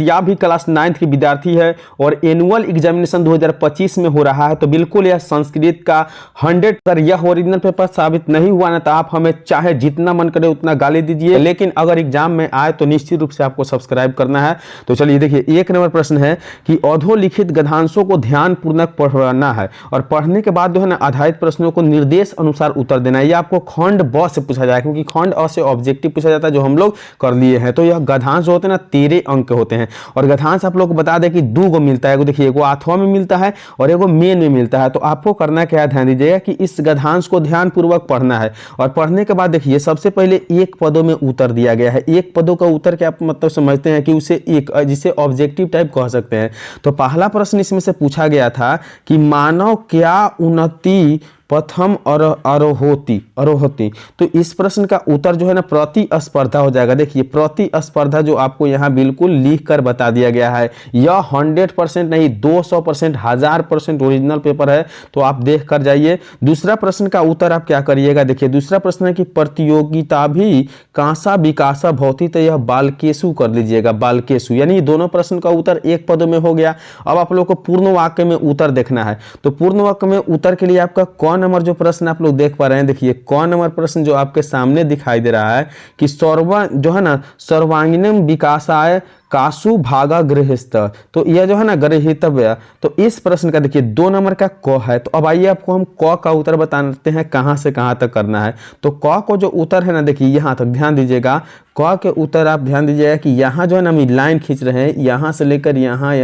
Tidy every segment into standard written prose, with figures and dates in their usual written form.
यदि आप भी क्लास 9th के विद्यार्थी है और एनुअल एग्जामिनेशन 2025 में हो रहा है तो बिल्कुल यह संस्कृत का 100 पर यह ओरिजिनल पेपर साबित नहीं हुआ ना तो आप हमें चाहे जितना मन करे उतना गाली दीजिए, लेकिन अगर एग्जाम में आए तो निश्चित रूप से आपको सब्सक्राइब करना है। तो चलिए देखिए, 1 नंबर प्रश्न है कि अधोलिखित गद्यांशों को ध्यानपूर्वक पढ़ना है और पढ़ने के बाद जो है ना आधारित प्रश्नों को निर्देश अनुसार उत्तर देना है। यह आपको खंड ब से पूछा जाएगा, क्योंकि खंड अ से ऑब्जेक्टिव पूछा जाता है जो हम लोग कर लिए हैं। तो यह गद्यांश जो होते हैं ना 13 अंक के होते हैं और गद्यांश आप लोग को बता दें कि 2 गो मिलता है। देखिए, एगो अथवा में मिलता है और एगो मेन में मिलता है। तो आपको करना क्या है, ध्यान दीजिएगा कि इस गद्यांश को ध्यानपूर्वक पढ़ना है और पढ़ने के बाद देखिए सबसे पहले एक पदों में उत्तर दिया गया है। एक पदों का उत्तर क्या आप मतलब समझते हैं कि उसे एक जिसे ऑब्जेक्टिव टाइप कह सकते हैं। तो पहला प्रश्न इसमें से पूछा गया था कि मानव क्या उन्नति प्रथम अरोहति। तो इस प्रश्न का उत्तर जो है ना प्रतिस्पर्धा हो जाएगा। देखिए, प्रतिस्पर्धा जो आपको यहाँ बिल्कुल लिख कर बता दिया गया है, यह 100% नहीं 200% 1000% ओरिजिनल पेपर है। तो आप देख कर जाइए। दूसरा प्रश्न का उत्तर आप क्या करिएगा, देखिए दूसरा प्रश्न है कि प्रतियोगिता भी कांसा विकासा भौति, तो यह बालकेशु कर लीजिएगा, बालकेशु। यानी दोनों प्रश्न का उत्तर एक पदों में हो गया। अब आप लोग को पूर्ण वाक्य में उत्तर देखना है। तो पूर्ण वाक्य में उत्तर के लिए आपका कौन नंबर जो प्रश्न आप लोग देख पा रहे हैं, देखिए कौन नंबर प्रश्न जो आपके सामने दिखाई दे रहा है कि सर्वांगीणम विकासाय कासु भागा गृहस्थ। तो यह जो है ना गृहीतव्य, तो इस प्रश्न का देखिए 2 नंबर का क है। तो अब आइए आपको हम क का उत्तर बताते हैं कहां से कहां तक करना है। तो क को जो उत्तर है ना, देखिए यहां तक ध्यान दीजिएगा। क के उत्तर आप ध्यान दीजिएगा कि यहाँ जो है ना हम लाइन खींच रहे हैं, यहाँ से लेकर यहाँ,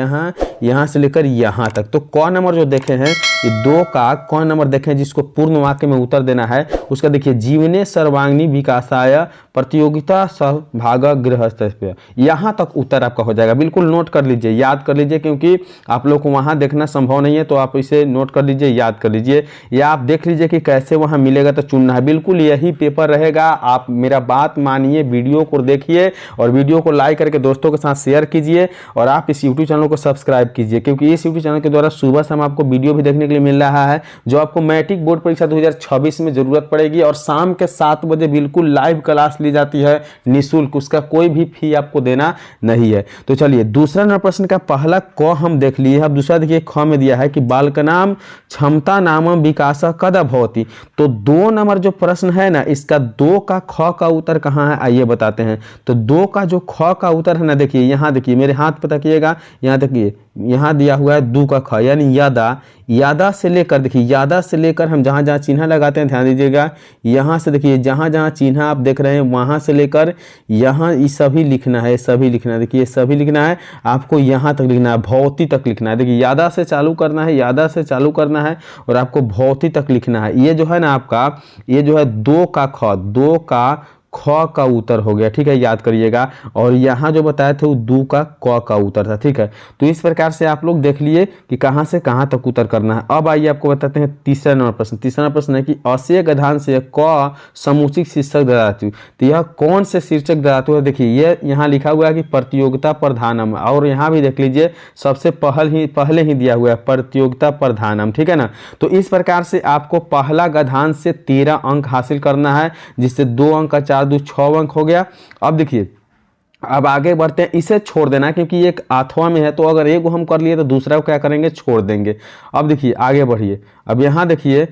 यहाँ से लेकर यहाँ तक। तो क नंबर जो देखे हैं, ये 2 का क नंबर देखें जिसको पूर्ण वाक्य में उत्तर देना है, उसका देखिए जीवने सर्वांगीण विकासाय प्रतियोगिता सहभागा गृहस्थ। यहाँ तक उत्तर आपका हो जाएगा। बिल्कुल नोट कर लीजिए, याद कर लीजिए, क्योंकि आप लोग को वहाँ देखना संभव नहीं है। तो आप इसे नोट कर लीजिए, याद कर लीजिए, या आप देख लीजिए कि कैसे वहाँ मिलेगा तो चुनना है। बिल्कुल यही पेपर रहेगा। आप मेरा बात मानिए, वीडियो को देखिए और वीडियो को लाइक करके दोस्तों के साथ शेयर कीजिए और आप इस यूट्यूब चैनल को सब्सक्राइब कीजिए, क्योंकि इस यूट्यूब चैनल के द्वारा सुबह शाम आपको वीडियो भी देखने के लिए मिल रहा है जो आपको मैट्रिक बोर्ड परीक्षा 2026 में जरूरत पड़ेगी। और शाम के 7 बजे बिल्कुल लाइव क्लास ली जाती है निःशुल्क, उसका कोई भी फी आपको देना नहीं है। तो चलिए, दूसरा नंबर प्रश्न का पहला क हम देख लिए। अब दूसरा देखिए ख में दिया है कि बालकनाम क्षमता नाम विकास कदा भवति। तो 2 नंबर जो प्रश्न है ना, इसका 2 का ख का उत्तर कहाँ है आइए बताते हैं। तो 2 का जो ख का उत्तर है ना, देखिए यहाँ देखिए, मेरे हाथ पे तकिएगा, यहाँ देखिए यहाँ दिया हुआ है 2 का ख, यानी यादा। यादा से लेकर देखिए, यादा से लेकर हम जहाँ जहाँ चिन्ह लगाते हैं ध्यान दीजिएगा, यहाँ से देखिए जहाँ जहाँ चिन्ह आप देख रहे हैं वहाँ से लेकर यहाँ ये सभी लिखना है, सभी लिखना है। देखिए सभी लिखना है, आपको यहाँ तक लिखना है, भौति तक लिखना है। देखिए यादा से चालू करना है, यादा से चालू करना है और आपको भौति तक लिखना है। ये जो है ना आपका, ये जो है 2 का ख, 2 का ख का उत्तर हो गया, ठीक है, याद करिएगा। और यहाँ जो बताए थे वो 2 का क का उत्तर था, ठीक है। तो इस प्रकार से आप लोग देख लिए कि कहाँ से कहाँ तक उत्तर करना है। अब आइए आपको बताते हैं तीसरा नंबर प्रश्न। तीसरा प्रश्न है कि अस्य गद्यांश से क समुचित शीर्षक धातु। तो यह कौन से शीर्षक धातु है, देखिए ये यहाँ लिखा हुआ है कि प्रतियोगिता प्रधानम, और यहाँ भी देख लीजिए सबसे पहले ही दिया हुआ है प्रतियोगिता प्रधानम, ठीक है ना। तो इस प्रकार से आपको पहला गद्यांश से 13 अंक हासिल करना है, जिससे 2 अंक का 4 2 6 अंक हो गया। अब देखिए, अब आगे बढ़ते हैं, इसे छोड़ देना क्योंकि एक अथवा में है, तो अगर एक हम कर लिए तो दूसरा को क्या करेंगे, छोड़ देंगे। अब देखिए आगे बढ़िए, अब यहाँ देखिए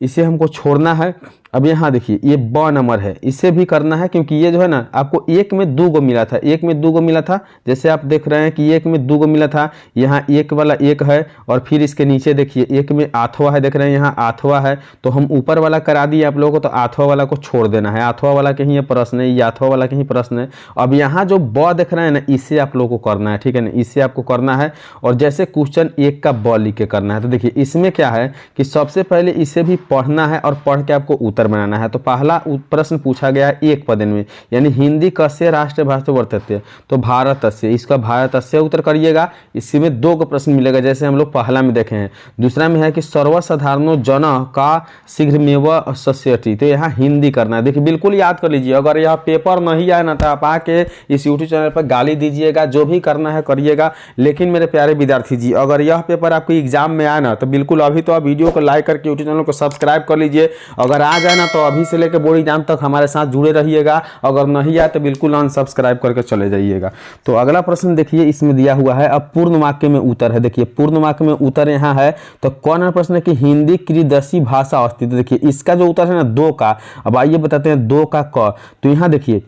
इसे हमको छोड़ना है। अब यहाँ देखिए ये ब नंबर है, इसे भी करना है क्योंकि ये जो है ना आपको 1 में 2 गो मिला था, 1 में 2 गो मिला था। जैसे आप देख रहे हैं कि 1 में 2 गो मिला था, यहाँ 1 वाला 1 है और फिर इसके नीचे देखिए 1 में आठवां है, देख रहे हैं यहाँ आठवां है। तो हम ऊपर वाला करा दिए आप लोगों को, तो आठवां वाला को छोड़ देना है। आठवां वाला के ही ये प्रश्न है, ये आठवां वाला के ही प्रश्न है। अब यहाँ जो ब देख रहे हैं ना, इसे आप लोगों को करना है, ठीक है ना, इसे आपको करना है। और जैसे क्वेश्चन 1 का ब लिख के करना है। तो देखिए इसमें क्या है कि सबसे पहले इसे भी पढ़ना है और पढ़ के आपको उत्तर बनाना है। तो पहला प्रश्न पूछा गया है 1 पद में, यानी हिंदी कस्य राष्ट्र भाषा वर्तते, तो भारत से, इसका भारत से उत्तर करिएगा। इसी में 2 को प्रश्न मिलेगा जैसे हम लोग पहला में देखे हैं। दूसरा में है कि सर्वसाधारणो जन का शीघ्रमेव सस्यति, तो यहाँ हिंदी करना है। देखिए बिल्कुल याद कर लीजिए, अगर यह पेपर नहीं आए ना तो आप आके इस यूट्यूब चैनल पर गाली दीजिएगा, जो भी करना है करिएगा। लेकिन मेरे प्यारे विद्यार्थी जी, अगर यह पेपर आपके एग्जाम में आए ना तो बिल्कुल अभी तो आप वीडियो को लाइक करके यूट्यूब चैनल को सब्सक्राइब कर लीजिए। अगर आ है ना तो अभी से लेकर बोर्ड एग्जाम तक हमारे साथ जुड़े रहिएगा, अगर नहीं आए तो बिल्कुल अनसब्सक्राइब करके चले जाइएगा। तो अगला प्रश्न देखिए इसमें दिया हुआ है, अब पूर्ण वाक्य में उत्तर है। देखिए पूर्ण वाक्य में उत्तर यहाँ है, तो कौन है प्रश्न है कि हिंदी कृदसी भाषा अस्तित्व। देखिए इसका जो उत्तर है ना 2 का, अब आइए बताते हैं 2 का क। तो यहाँ देखिए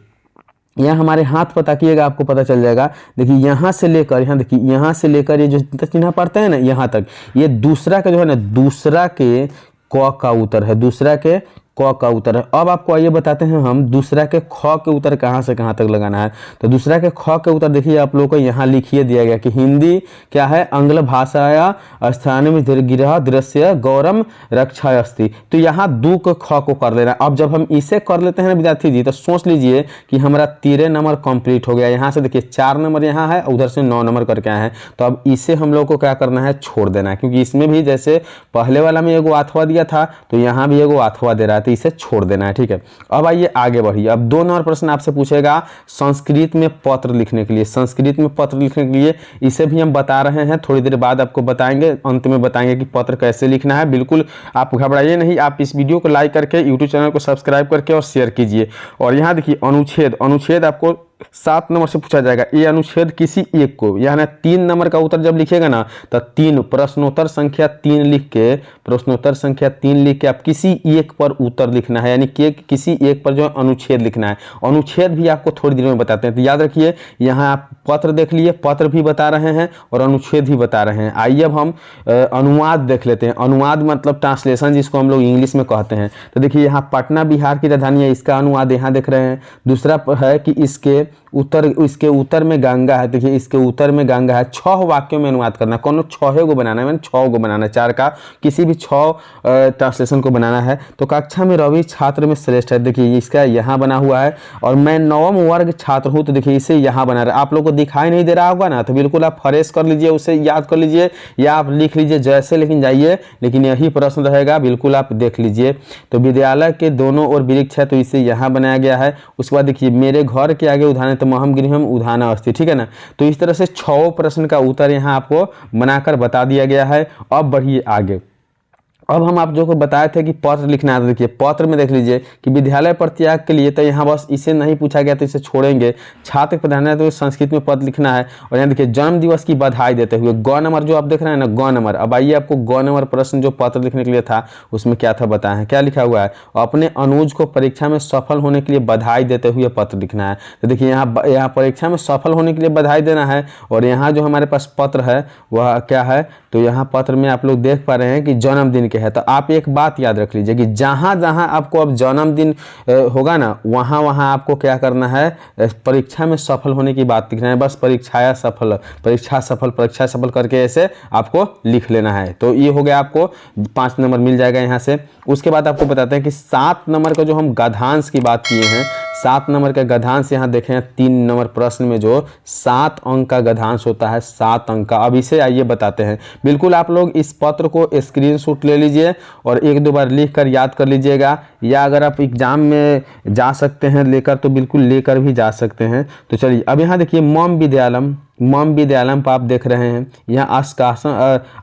यहाँ हमारे हाथ पर ताकिएगा आपको पता चल जाएगा। देखिए यहाँ से लेकर यहाँ, देखिए यहाँ से लेकर ये जो चिन्ह पड़ते हैं ना यहाँ तक, ये दूसरा का जो है ना दूसरा के क का उत्तर है, दूसरा के क का उत्तर है। अब आपको आइए बताते हैं हम दूसरा के ख के उत्तर कहाँ से कहाँ तक लगाना है। तो दूसरा के ख के उत्तर देखिए आप लोगों को यहाँ लिखिए दिया गया कि हिंदी क्या है, आंग्ल भाषाया स्थान में गिरह दृश्य गौरम रक्षा अस्ति। तो यहाँ 2 के ख को कर लेना। अब जब हम इसे कर लेते हैं विद्यार्थी जी, तो सोच लीजिए कि हमारा 13 नंबर कंप्लीट हो गया। यहाँ से देखिए 4 नंबर यहाँ है, उधर से 9 नंबर करके आए हैं। तो अब इसे हम लोग को क्या करना है, छोड़ देना है, क्योंकि इसमें भी जैसे पहले वाला में एगो अथवा दिया था तो यहाँ भी एगो अथवा दे रहा है, तो इसे छोड़ देना है। ठीक है, अब आइए आगे बढ़िए। अब 2 नंबर प्रश्न आपसे पूछेगा संस्कृत में पत्र लिखने के लिए। संस्कृत में पत्र लिखने के लिए इसे भी हम बता रहे हैं, थोड़ी देर बाद आपको बताएंगे, अंत में बताएंगे कि पत्र कैसे लिखना है। बिल्कुल आप घबराइए नहीं, आप इस वीडियो को लाइक करके यूट्यूब चैनल को सब्सक्राइब करके और शेयर कीजिए। और यहाँ देखिए अनुच्छेद, अनुच्छेद आपको 7 नंबर से पूछा जाएगा। ये अनुच्छेद किसी एक को, यानी 3 नंबर का उत्तर जब लिखेगा ना तो 3 प्रश्नोत्तर संख्या 3 लिख के, प्रश्नोत्तर संख्या 3 लिख के आप किसी एक पर उत्तर लिखना है, यानी कि किसी एक पर जो अनुच्छेद लिखना है। अनुच्छेद भी आपको थोड़ी देर में बताते हैं, तो याद रखिए यहाँ आप पत्र देख लिए, पत्र भी बता रहे हैं और अनुच्छेद भी बता रहे हैं। आइए अब हम अनुवाद देख लेते हैं। अनुवाद मतलब ट्रांसलेशन, जिसको हम लोग इंग्लिश में कहते हैं। तो देखिए यहाँ पटना बिहार की राजधानी है, इसका अनुवाद यहाँ देख रहे हैं। दूसरा है कि इसके उत्तर में गंगा है। देखिए इसके उत्तर में गंगा है। 6 वाक्यों में अनुवाद करना, कौन 6 को बनाना है, मैंने 6 को बनाना है, 4 का किसी भी 6 ट्रांसलेशन को बनाना है। तो कक्षा में रवि छात्र में श्रेष्ठ है, देखिए इसका यहाँ बना हुआ है। और मैं 9वीं वर्ग छात्र हूँ, तो देखिए इसे यहाँ बना रहा है। आप लोग को दिखाई नहीं दे रहा होगा ना, तो बिल्कुल आप फ्रेश कर लीजिए, उसे याद कर लीजिए या आप लिख लीजिए जैसे, लेकिन जाइए, लेकिन यही प्रश्न रहेगा, बिल्कुल आप देख लीजिए। तो विद्यालय के दोनों ओर वृक्ष है, तो इसे यहाँ बनाया गया है। उसके बाद देखिए मेरे घर के आगे उदाहरण, तो महम गृहम उधाना अस्ति। ठीक है ना, तो इस तरह से 6 प्रश्न का उत्तर यहाँ आपको बनाकर बता दिया गया है। अब बढ़िए आगे। अब हम आप जो को बताए थे कि पत्र लिखना है। देखिए पत्र में देख लीजिए कि विद्यालय परित्याग के लिए, तो यहाँ बस इसे नहीं पूछा गया तो इसे छोड़ेंगे। छात्र प्रधान तो संस्कृत में पत्र लिखना है। और यहाँ देखिए जन्म दिवस की बधाई देते हुए, ग नंबर जो आप देख रहे हैं ना, ग नंबर। अब आइए आपको ग नंबर प्रश्न जो पत्र लिखने के लिए था उसमें क्या था बताएं, क्या लिखा हुआ है, अपने अनुज को परीक्षा में सफल होने के लिए बधाई देते हुए पत्र लिखना है। तो देखिए यहाँ परीक्षा में सफल होने के लिए बधाई देना है। और यहाँ जो हमारे पास पत्र है वह क्या है, तो यहाँ पत्र में आप लोग देख पा रहे हैं कि जन्मदिन के है। तो आप एक बात याद रख लीजिए कि जहाँ जहाँ आपको अब जन्मदिन होगा ना, वहाँ वहाँ आपको क्या करना है, परीक्षा में सफल होने की बात लिखना है। बस परीक्षा सफल, परीक्षा सफल, परीक्षा सफल करके ऐसे आपको लिख लेना है। तो ये हो गया, आपको 5 नंबर मिल जाएगा यहाँ से। उसके बाद आपको बताते हैं कि 7 नंबर का जो हम गद्यांश की बात किए हैं, 7 नंबर का गद्यांश यहाँ देखें 3 नंबर प्रश्न में जो 7 अंक का गद्यांश होता है, 7 अंक का। अब इसे आइए बताते हैं। बिल्कुल आप लोग इस पत्र को स्क्रीनशॉट ले लीजिए और 1-2 बार लिख कर याद कर लीजिएगा, या अगर आप एग्जाम में जा सकते हैं लेकर तो बिल्कुल लेकर भी जा सकते हैं। तो चलिए अब यहाँ देखिए मम विद्यालम, मम विद्यालम पर आप देख रहे हैं, यहाँ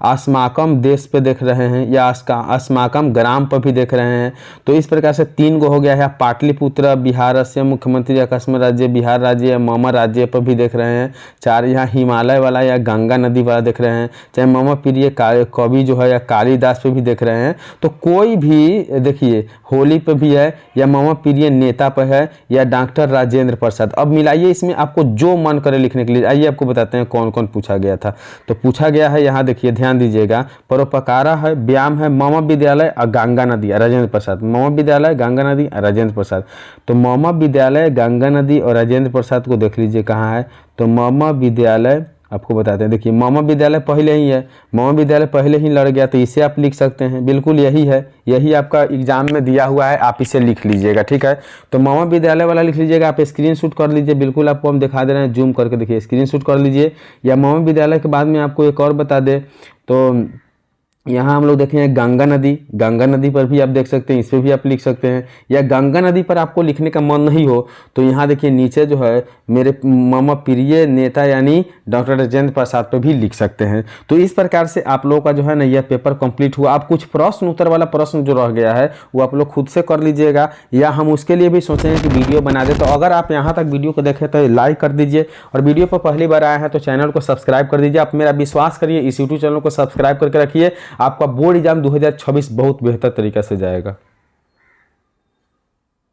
अस्माकम देश पे देख रहे हैं, या अस्माकम ग्राम पर भी देख रहे हैं। तो इस प्रकार से 3 गो हो गया है। पाटलिपुत्र बिहार से मुख्यमंत्री अकस्म राज्य बिहार राज्य या मम राज्य पर भी देख रहे हैं। 4 यहाँ हिमालय वाला या गंगा नदी वाला देख रहे हैं। चाहे मम प्रिय कवि जो है या कालिदास पे भी देख रहे हैं। तो कोई भी देखिए होली पे भी है, या मम प्रिय नेता पर है, या डॉक्टर राजेंद्र प्रसाद। अब मिलाइए इसमें आपको जो मन करे लिखने के लिए। आइए आपको बताते हैं कौन कौन पूछा गया था। तो पूछा गया है, यहाँ देखिए ध्यान दीजिएगा, परोपकारा है, व्यायाम है, मम विद्यालय और गंगा नदी राजेंद्र प्रसाद। मम विद्यालय गंगा नदी राजेंद्र प्रसाद। तो मम विद्यालय गंगा नदी और राजेंद्र प्रसाद को देख लीजिए कहाँ है। तो मम विद्यालय आपको बताते हैं, देखिए मम विद्यालय पहले ही है, मम विद्यालय पहले ही लड़ गया, तो इसे आप लिख सकते हैं। बिल्कुल यही है, यही आपका एग्जाम में दिया हुआ है, आप इसे लिख लीजिएगा। ठीक है, तो मम विद्यालय वाला लिख लीजिएगा, आप स्क्रीनशॉट कर लीजिए। बिल्कुल आपको हम दिखा दे रहे हैं, जूम करके देखिए, स्क्रीनशॉट कर लीजिए। या मम विद्यालय के बाद में आपको एक और बता दे, तो यहाँ हम लोग देखें गंगा नदी, गंगा नदी पर भी आप देख सकते हैं, इस पर भी आप लिख सकते हैं। या गंगा नदी पर आपको लिखने का मन नहीं हो तो यहाँ देखिए नीचे जो है मेरे मम प्रिय नेता यानी डॉक्टर राजेंद्र प्रसाद पे भी लिख सकते हैं। तो इस प्रकार से आप लोगों का जो है ना यह पेपर कंप्लीट हुआ। आप कुछ प्रश्न उत्तर वाला प्रश्न जो रह गया है वो आप लोग खुद से कर लीजिएगा, या हम उसके लिए भी सोचे हैं कि वीडियो बना दे। तो अगर आप यहाँ तक वीडियो को देखें तो लाइक कर दीजिए, और वीडियो पर पहली बार आया है तो चैनल को सब्सक्राइब कर दीजिए। आप मेरा विश्वास करिए, इस यूट्यूब चैनल को सब्सक्राइब करके रखिए, आपका बोर्ड एग्जाम 2026 बहुत बेहतर तरीके से जाएगा।